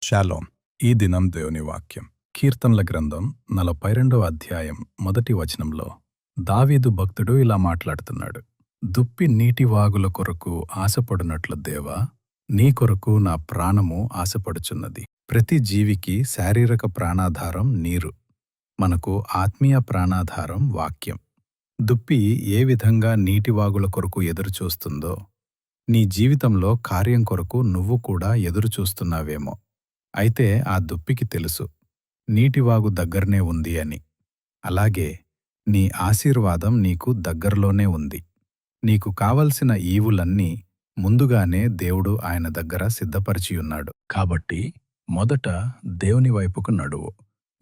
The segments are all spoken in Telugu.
షాలోమ్. ఈ దినం దేవుని వాక్యం కీర్తనల గ్రంథం 42వ అధ్యాయం మొదటి వచనంలో దావీదు భక్తుడు ఇలా మాట్లాడుతున్నాడు. దుప్పి నీటి వాగుల కొరకు ఆశపడునట్లు దేవా, నీ కొరకు నా ప్రాణము ఆశపడుచున్నది. ప్రతి జీవికి శారీరక ప్రాణాధారం నీరు, మనకు ఆత్మీయ ప్రాణాధారం వాక్యం. దుప్పి ఏ విధంగా నీటివాగుల కొరకు ఎదురుచూస్తుందో, నీ జీవితంలో కార్యం కొరకు నువ్వు కూడా ఎదురుచూస్తున్నావేమో. అయితే ఆ దుప్పికి తెలుసు నీటివాగు దగ్గరనే ఉంది అని. అలాగే నీ ఆశీర్వాదం నీకు దగ్గరలోనే ఉంది. నీకు కావలసిన ఈవులన్నీ ముందుగానే దేవుడు ఆయన దగ్గర సిద్ధపరిచియున్నాడు. కాబట్టి మొదట దేవుని వైపుకు నడువు.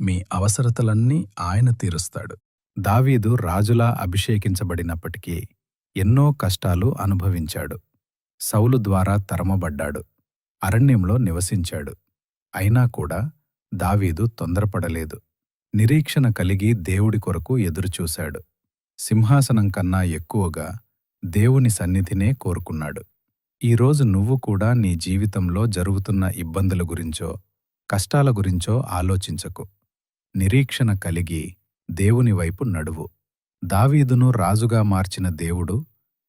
మీ అవసరతలన్నీ ఆయన తీరుస్తాడు. దావీదు రాజులా అభిషేకించబడినప్పటికీ ఎన్నో కష్టాలు అనుభవించాడు. సౌలు ద్వారా తరమబడ్డాడు. అరణ్యంలో నివసించాడు. అయినా కూడా దావీదు తొందరపడలేదు. నిరీక్షణ కలిగి దేవుడి కొరకు ఎదురుచూశాడు. సింహాసనం కన్నా ఎక్కువగా దేవుని సన్నిధినే కోరుకున్నాడు. ఈరోజు నువ్వు కూడా నీ జీవితంలో జరుగుతున్న ఇబ్బందుల గురించో, కష్టాల గురించో ఆలోచించకు. నిరీక్షణ కలిగి దేవుని వైపు నడువు. దావీదును రాజుగా మార్చిన దేవుడు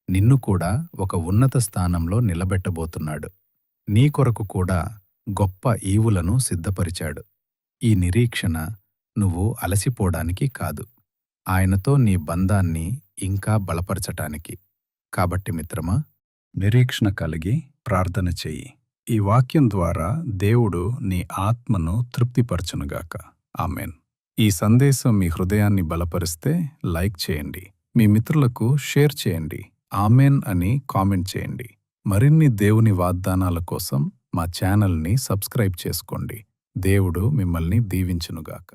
నిన్ను కూడా ఒక ఉన్నత స్థానంలో నిలబెట్టబోతున్నాడు. నీ కొరకు కూడా గొప్ప ఈవులను సిద్ధపరిచాడు. ఈ నిరీక్షణ నువ్వు అలసిపోవడానికి కాదు, ఆయనతో నీ బంధాన్ని ఇంకా బలపరచటానికి. కాబట్టి మిత్రమా, నిరీక్షణ కలిగి ప్రార్థన చెయ్యి. ఈ వాక్యం ద్వారా దేవుడు నీ ఆత్మను తృప్తిపరచునుగాక. ఆమెన్. ఈ సందేశం మీ హృదయాన్ని బలపరిస్తే లైక్ చేయండి, మీ మిత్రులకు షేర్ చేయండి, ఆమెన్ అని కామెంట్ చేయండి. మరిన్ని దేవుని వాగ్దానాల కోసం మా ఛానల్ని సబ్స్క్రైబ్ చేసుకోండి. దేవుడు మిమ్మల్ని దీవించునుగాక.